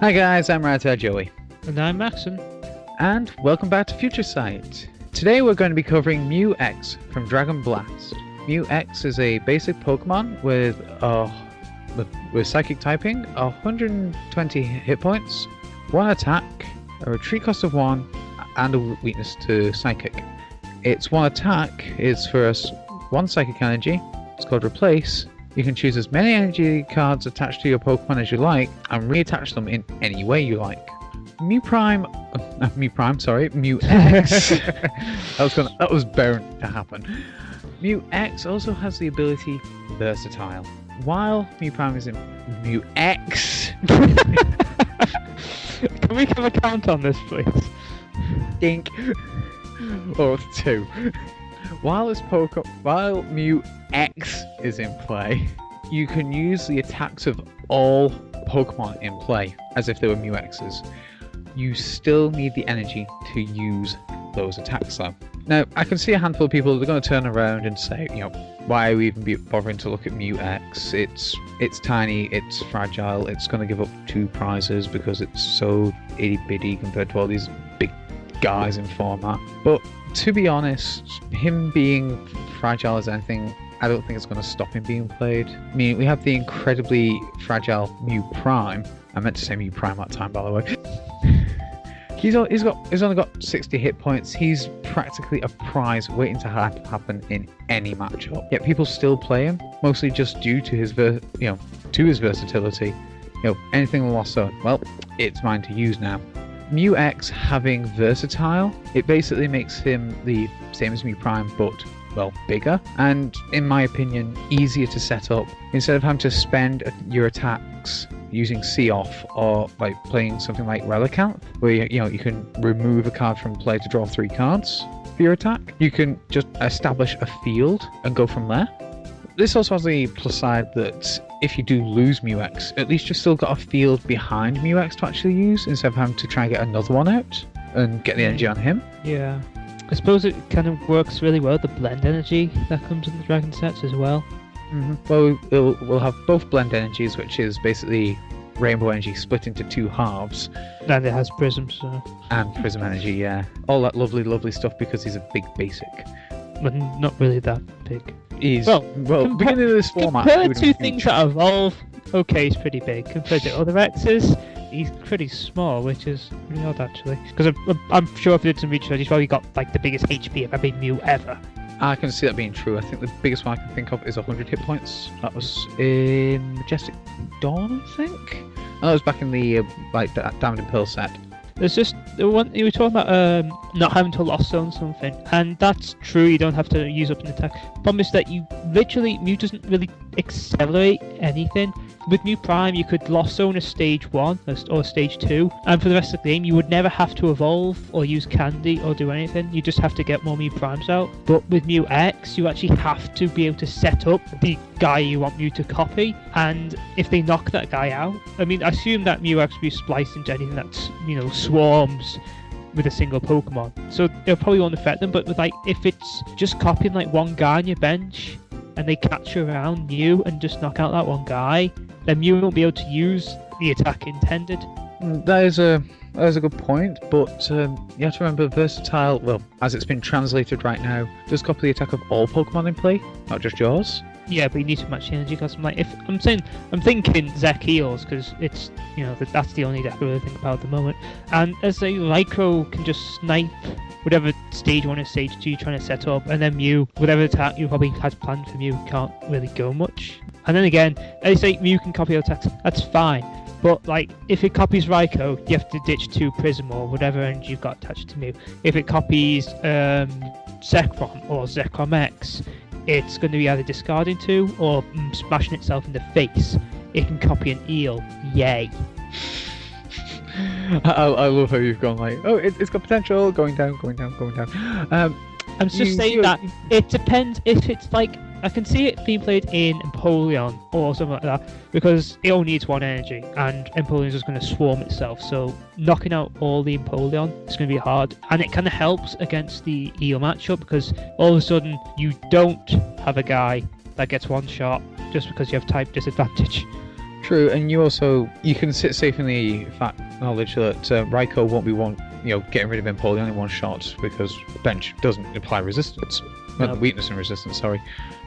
Hi guys, I'm Rata Joey. And I'm Maxon. And welcome back to FutureSight. Today we're going to be covering Mew EX from Dragon Blast. Mew EX is a basic Pokemon with Psychic typing, 120 hit points, 1 attack, a retreat cost of 1, and a weakness to Psychic. Its 1 attack is for 1 Psychic energy. It's called Replace. You can choose as many energy cards attached to your Pokemon as you like, and reattach them in any way you like. Mew EX. that was bound to happen. Mew EX also has the ability Versatile. While Mew EX. Can we have a count on this, please? Dink. Or 2. While Mew EX is in play, you can use the attacks of all Pokemon in play as if they were Mew EXs. You still need the energy to use those attacks though. Now, I can see a handful of people that are going to turn around and say, why are we even bothering to look at Mew EX? It's tiny, it's fragile, it's going to give up 2 prizes because it's so itty-bitty compared to all these big guys in format. But to be honest, him being fragile as anything, I don't think it's going to stop him being played. I mean, we have the incredibly fragile Mew Prime. I meant to say Mew Prime that time, by the way. He's only got 60 hit points. He's practically a prize waiting to happen in any matchup. Yet people still play him, mostly just due to his versatility. Anything lost zone, well, it's mine to use now. Mew EX having Versatile, it basically makes him the same as Mew Prime, but bigger, and in my opinion, easier to set up. Instead of having to spend your attacks using See-Off or playing something like Relicanth, where you can remove a card from play to draw 3 cards for your attack, you can just establish a field and go from there. This also has the plus side that if you do lose Mew EX, at least you've still got a field behind Mew EX to actually use, instead of having to try and get another one out and get the energy on him. Yeah. I suppose it kind of works really well, the blend energy that comes in the Dragon sets as well. Mm-hmm. Well, we'll have both blend energies, which is basically rainbow energy split into 2 halves. And it has prism, so... And prism energy, yeah. All that lovely stuff because he's a big basic. But not really that big. Beginning of this format... Compared to things that evolve, okay, he's pretty big. Compared to other X's, he's pretty small, which is really odd actually. Because I'm sure if I did some research, he's probably got the biggest HP of every Mew ever. I can see that being true. I think the biggest one I can think of is 100 hit points. That was in Majestic Dawn, I think? And that was back in the Diamond and Pearl set. There's just the one you were talking about, not having to lost zone something, and that's true. You don't have to use up an attack. Problem is that Mew doesn't really accelerate anything. With Mew Prime, you could lost zone a stage 1 or stage 2, and for the rest of the game, you would never have to evolve or use Candy or do anything. You just have to get more Mew Primes out. But with Mew EX, you actually have to be able to set up the guy you want Mew to copy, and if they knock that guy out, I assume that Mew EX will be spliced into anything that's, swarms with a single Pokemon. So it probably won't affect them, but if it's just copying one guy on your bench, and they catch around Mew and just knock out that one guy, then Mew won't be able to use the attack intended. That is a good point, but you have to remember Versatile, as it's been translated right now, does copy the attack of all Pokemon in play, not just yours. Yeah, but you need to match the energy cost. I'm thinking Zek heals, because it's, that's the only deck I really think about at the moment. And as a Lycro can just snipe whatever stage 1 or stage 2 you're trying to set up, and then Mew, whatever attack you probably had planned for Mew, can't really go much. And then again, as I say, Mew can copy attacks, that's fine. But if it copies Raikou, you have to ditch 2 Prism or whatever energy you've got attached to Mew. If it copies Zekrom or Zekrom X, it's going to be either discarding 2 or smashing itself in the face. It can copy an eel. Yay. I love how you've gone it's got potential, going down. I'm just saying that it depends if it's I can see it being played in Empoleon or something like that, because it only needs 1 energy and Empoleon is just going to swarm itself, so knocking out all the Empoleon is going to be hard, and it kind of helps against the Eel matchup because all of a sudden you don't have a guy that gets 1 shot just because you have type disadvantage. True, and you can sit safe in the fact knowledge that Raikou won't be getting rid of Empoleon in one shot because bench doesn't apply resistance, weakness and resistance. Sorry,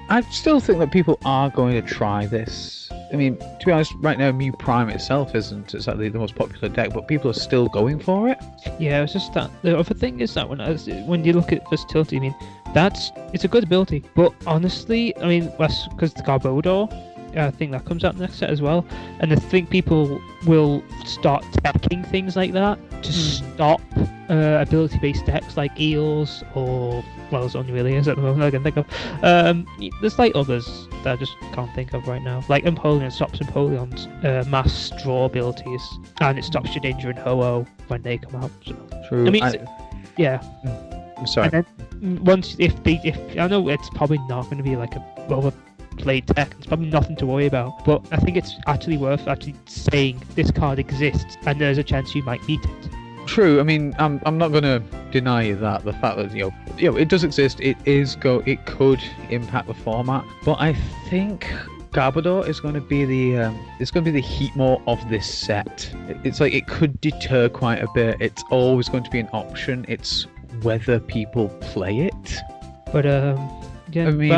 I still think that people are going to try this. I mean, to be honest, right now Mew Prime itself isn't exactly the most popular deck, but people are still going for it. Yeah, it's just that the other thing is that when you look at versatility, I mean, it's a good ability, but honestly, I mean, that's because the Garbodor. I think that comes out next set as well, and I think people will start attacking things like that to stop ability-based decks like Eels or there's only really is at the moment I can think of. There's like others that I just can't think of right now. Like Empoleon stops Empoleon's mass draw abilities, and it stops your Danger and Ho-Oh when they come out. So. True. I mean, yeah. I'm sorry. And then if I know it's probably not going to be like a played deck, it's probably nothing to worry about, but I think it's actually worth saying this card exists and there's a chance you might beat it. True. I mean, I'm not going to deny that the fact that it does exist. It could impact the format, but I think Garbodor is going to be the Heatmore of this set. It's like it could deter quite a bit. It's always going to be an option. It's whether people play it. But yeah, I mean,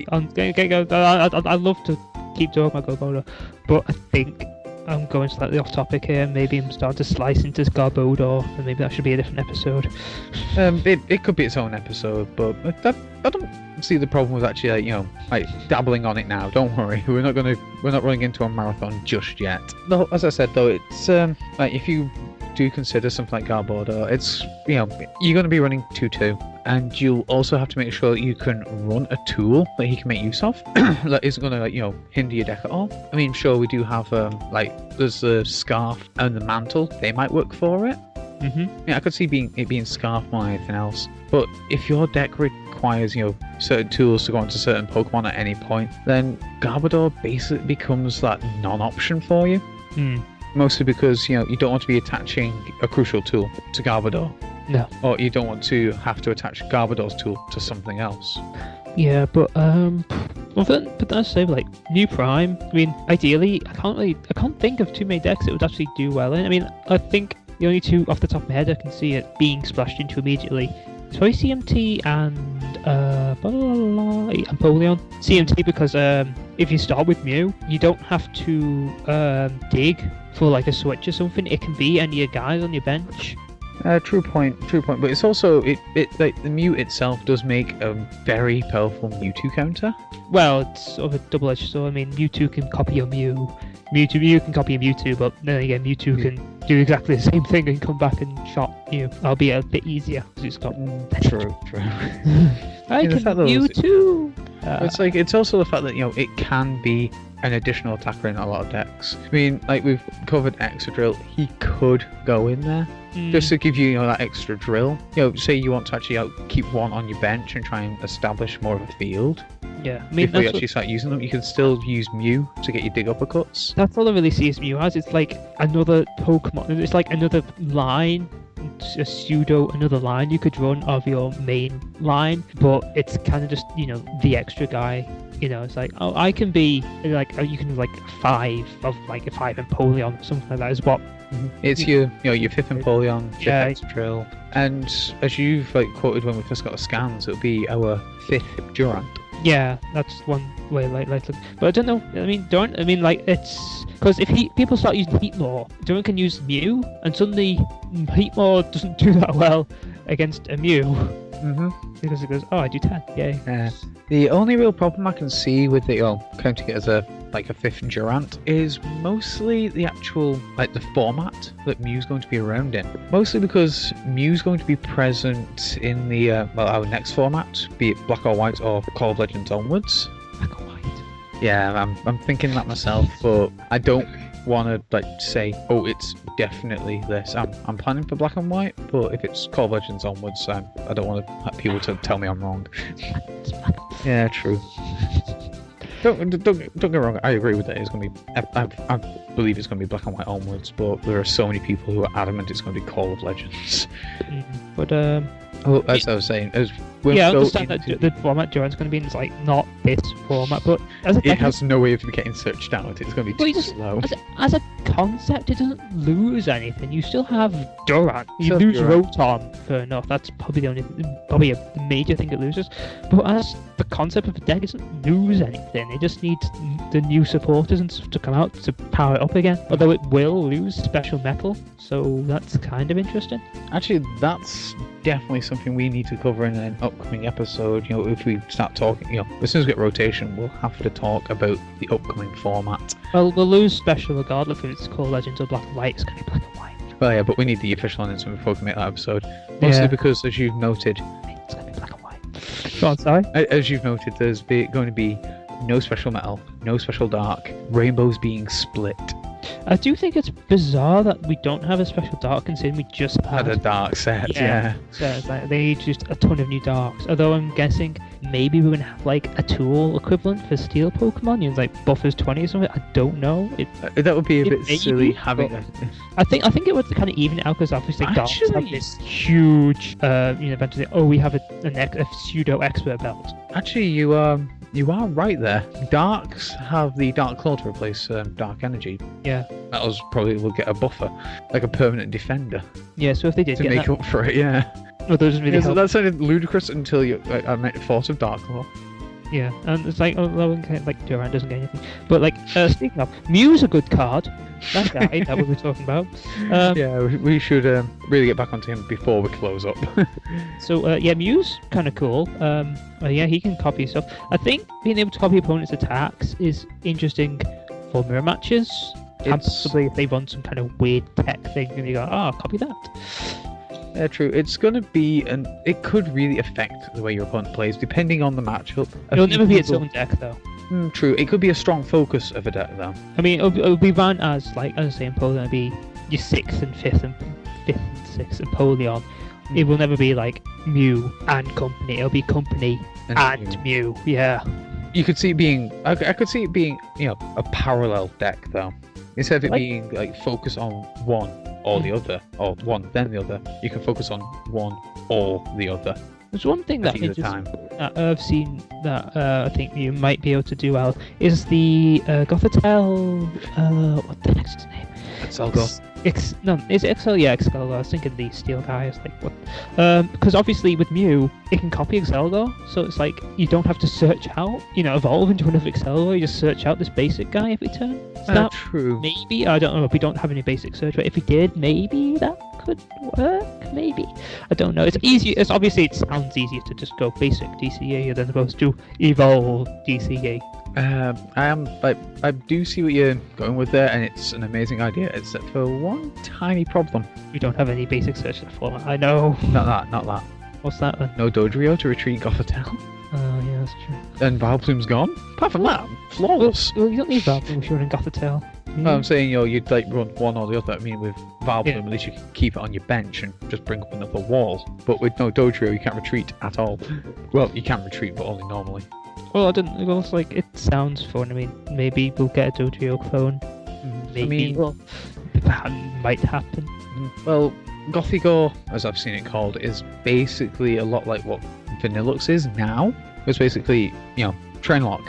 I'd love to keep talking about Garbodor, but I think I'm going slightly off topic here. Maybe I'm starting to slice into Garbodor, and maybe that should be a different episode. It could be its own episode, but I don't see the problem with actually dabbling on it now. Don't worry, we're not running into a marathon just yet. Though, as I said, though, it's if you do consider something like Garbodor, it's you're going to be running 2-2. And you'll also have to make sure that you can run a tool that he can make use of that isn't going to hinder your deck at all. I mean, sure, we do have there's the Scarf and the Mantle. They might work for it. Yeah, I could see it being Scarf more than anything else. But if your deck requires certain tools to go onto certain Pokemon at any point, then Garbodor basically becomes that non-option for you. Mostly because you don't want to be attaching a crucial tool to Garbodor. No. Or you don't want to have to attach Garbodor's tool to something else. Yeah, but that's say like New Prime. I mean, ideally, I can't think of too many decks it would actually do well in. I mean, I think the only two off the top of my head I can see it being splashed into immediately is probably CMT and Empoleon. CMT because if you start with Mew, you don't have to dig for like a switch or something. It can be any of your guys on your bench. True point. But it's also like the Mew itself does make a very powerful Mewtwo counter. Well, it's sort of a double-edged sword. I mean, Mewtwo can copy your Mew. Mew can copy a Mewtwo, but then again, Mewtwo can do exactly the same thing and come back and shot Mew. Albeit a bit easier because it's got. True. I can Mewtwo. It's also the fact that it can be an additional attacker in a lot of decks. I mean, like we've covered Excadrill, he could go in there just to give you that extra drill. Say you want to actually keep one on your bench and try and establish more of a field. Yeah, I mean, before you actually start using them, you can still use Mew to get your dig uppercuts. That's all I really see as Mew as. It's like another Pokemon. It's like another line. Another line you could run of your main line, but it's kind of just the extra guy. It's like, oh, I can be like, you can like 5 Empoleon or something like that is what. It's your 5th Empoleon, 5th Excadrill, and as you've quoted when we first got the scans, it'll be our 5th Durant. Yeah, that's one way but I don't know. I mean, it's because if people start using Heatmore, Durant can use Mew, and suddenly Heatmore doesn't do that well against a Mew. Because it goes, oh, I do 10, yay. The only real problem I can see with it, counting it as a 5th Durant, is mostly the actual, the format that Mew's going to be around in. Mostly because Mew's going to be present in the, our next format, be it Black or White or Call of Legends onwards. Black or White? Yeah, I'm thinking that myself, but I don't want to say, oh, it's definitely this. I'm planning for Black and White, but if it's Call of Legends onwards, I don't want people to tell me I'm wrong. Yeah, true. Don't get me wrong. I agree with it. It's going to be. I believe it's going to be Black and White onwards, but there are so many people who are adamant it's going to be Call of Legends. But Oh, as I was saying, I understand that the format Durant's going to be in is like not this format, but as a it has no way of getting searched out. It's going to be too slow. As a concept, it doesn't lose anything. You still have Durant. You Still lose Durant. Rotom, fair enough. That's probably a major thing it loses. But as the concept of the deck, it doesn't lose anything. It just needs the new supporters and stuff to come out to power it up again. Although it will lose special metal, so that's kind of interesting. Actually, that's definitely something we need to cover in an upcoming episode. If we start talking, as soon as we get rotation, we'll have to talk about the upcoming format. Well, we'll lose special regardless if it's called Legends of Black and White. It's going to be Black and White. Well, yeah, but we need the official announcement before we make that episode. Mostly because, as you've noted, it's going to be Black and White. Go on, sorry. As you've noted, there's going to be no special metal, no special dark, rainbows being split. I do think it's bizarre that we don't have a special dark considering we just Had a dark set, yeah. So it's like they need just a ton of new darks. Although I'm guessing maybe we're gonna have like a tool equivalent for steel Pokemon, like buffers 20 or something. I don't know. That would be a bit silly having a... I think it would kind of even it out because obviously darks have this huge eventually we have a pseudo expert belt. Actually, you are right there. Darks have the Dark Claw to replace Dark Energy. Yeah. Metals probably will get a buffer, like a permanent defender. Yeah, so if they did to make up for it, yeah. Well, that doesn't really help. That sounded ludicrous until you thought of Dark Claw. Yeah, and it's like, Durant doesn't get anything. But speaking of, Mew's a good card. That guy that we were talking about. Yeah, we should really get back onto him before we close up. So Mew's kind of cool. He can copy stuff. I think being able to copy opponents' attacks is interesting for mirror matches. And possibly if they run some kind of weird tech thing and you go, copy that. Yeah, true. It's going to be it could really affect the way your opponent plays, depending on the matchup. It'll never be its own deck, though. True. It could be a strong focus of a deck, though. I mean, it'll be run as, as I say, in Poland, it'll be your 6th and 5th and 6th Empoleon. It will never be like Mew and Company. It'll be Company and Mew. Yeah. You could see it being... I could see it being, a parallel deck, though. Instead of it being, focus on one or the other, or one then the other, you can focus on one or the other. There's one thing that I've seen that I think you might be able to do well is the Gothitelle. What the heck's his name? Excelgor. Is it Excel? Yeah, Excalibur. I was thinking the steel guy. I was like, what? Because obviously with Mew, it can copy Excelgor, so it's like you don't have to search out, evolve into another Excelgor. You just search out this basic guy every turn. True. Maybe, I don't know if we don't have any basic search, but if we did, maybe that could work. Maybe. I don't know. It's easy. Obviously it sounds easier to just go basic DCA than opposed to evolve DCA. I do see what you're going with there, and it's an amazing idea, except for one tiny problem. We don't have any basic search in the format. I know. Not that. What's that then? No Dodrio to retrieve Gothitelle. Oh, yeah, that's true. And Vileplume's gone. Apart from that, flawless. Well, you don't need Vileplume if you're in Gothitelle. No, I'm saying, you'd run one or the other. I mean, with Vileplume, at least you can keep it on your bench and just bring up another wall. But with no Dodrio, you can't retreat at all. Well, you can retreat, but only normally. Well, I don't. Well, it's it sounds fun. I mean, maybe we'll get a Dodrio clone. Maybe. That might happen. Well, Gothigor, as I've seen it called, is basically a lot like what Vanillux is now. It's basically, train lock.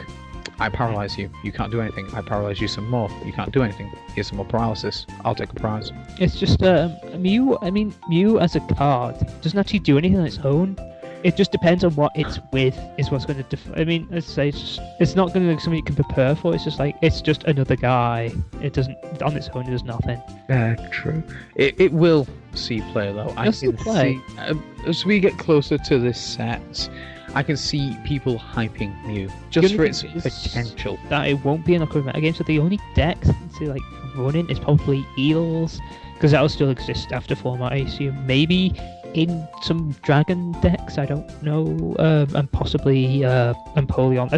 I paralyze you. You can't do anything. I paralyze you some more. You can't do anything. Here's some more paralysis. I'll take a prize. It's just Mew. I mean, Mew as a card doesn't actually do anything on its own. It just depends on what it's with is what's going to I mean, let's say it's not going to be something you can prepare for. It's just another guy. It doesn't on its own. It does nothing. True. It will see play though. I can see as we get closer to this set, I can see people hyping Mew just for its potential. That it won't be an upcoming meta game. So the only decks to running is probably Eels, because that'll still exist after format. I assume maybe in some dragon decks, I don't know, and possibly Empoleon.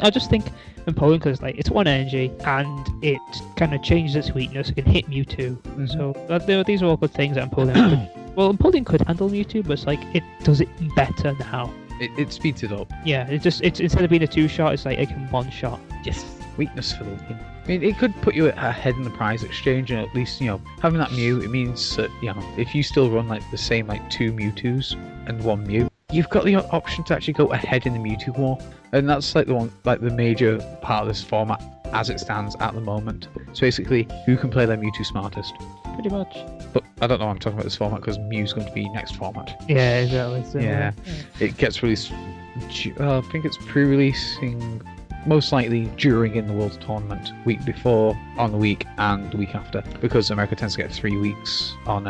I just think Empoleon because it's one energy and it kind of changes its weakness. It can hit Mewtwo, so these are all good things that Empoleon. Well, Empoleon could handle Mewtwo, but it does it better now. It speeds it up. Yeah, it's instead of being a 2-shot, it's it can 1-shot. Yes. weakness for the win. I mean, it could put you ahead in the prize exchange, and at least, having that Mew, it means that, if you still run like the same like 2 Mewtwo's and 1 Mew, you've got the option to actually go ahead in the Mewtwo war, and that's like the major part of this format as it stands at the moment. So basically, who can play their Mewtwo smartest? Pretty much. But I don't know why I'm talking about this format because Mew's going to be next format. Yeah, exactly. So, Yeah, it gets released. I think it's pre-releasing most likely during in the World Tournament, week before, on the week, and the week after, because America tends to get 3 weeks on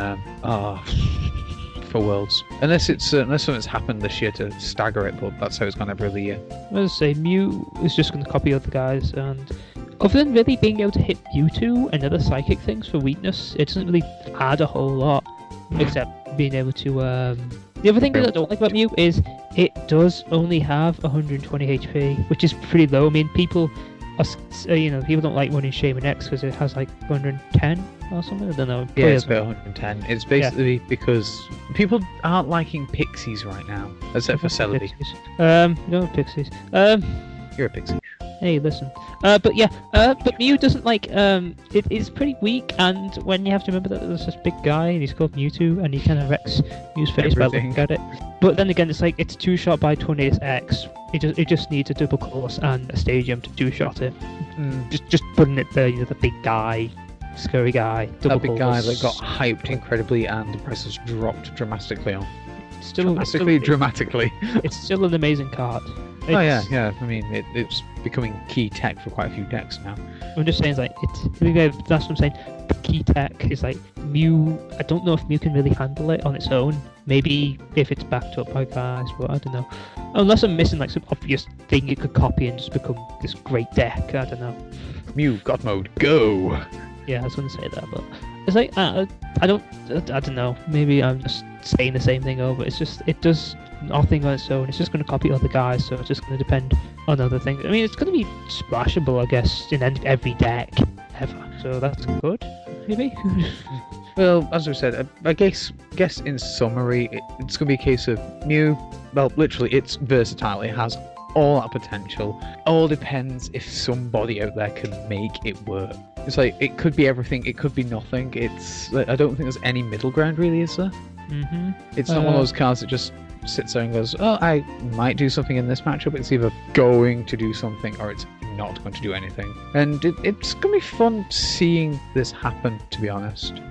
for Worlds, unless something's happened this year to stagger it, but that's how it's gone every other year. As I say, Mew is just going to copy other guys, and other than really being able to hit Mewtwo and other psychic things for weakness, it doesn't really add a whole lot, except being able to. The other thing that I don't like about Mew is it does only have 120 HP, which is pretty low. I mean, people people don't like running Shaman X because it has like 110 or something. I don't know. Yeah, it's about 110. It's basically because people aren't liking pixies right now, except for Celebi. No pixies. You're a pixie. Hey, listen. But Mew doesn't like. It is pretty weak, and when you have to remember that there's this big guy and he's called Mewtwo, and he kind of wrecks Mew's face by looking at it. But then again, it's like it's 2-shot by Tornadus X. It just needs a double course and a stadium to 2-shot it. Just putting it there, the big guy, scary guy, double that big course. guy that got hyped incredibly, and the prices dropped dramatically on. Dramatically. It's still an amazing card. Yeah. I mean, it's becoming key tech for quite a few decks now. I'm just saying, that's what I'm saying. The key tech is like Mew. I don't know if Mew can really handle it on its own. Maybe if it's backed up by guys, but I don't know. Unless I'm missing like some obvious thing you could copy and just become this great deck. I don't know. Mew God mode, go! Yeah, I was going to say that, but it's like I don't know. Maybe I'm just saying the same thing over. It's just it does nothing on its own. It's just going to copy other guys, so it's just going to depend on other things. I mean, it's going to be splashable, I guess, in every deck ever. So that's good, maybe. Well, as we said, I guess in summary, it's going to be a case of Mew. Well, literally, it's versatile. It has all that potential. All depends if somebody out there can make it work. It's like it could be everything. It could be nothing. It's like, I don't think there's any middle ground, really, is there? It's not one of those cards that just sits there and goes, oh, I might do something in this matchup. It's either going to do something or it's not going to do anything. And it's going to be fun seeing this happen, to be honest.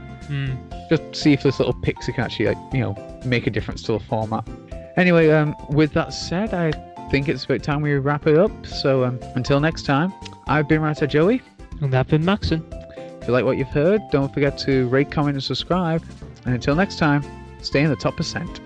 Just see if this little pixie can actually, make a difference to the format. Anyway, with that said, I think it's about time we wrap it up. So until next time, I've been Writer Joey. And I've been Maxon. If you like what you've heard, don't forget to rate, comment, and subscribe. And until next time, stay in the top %.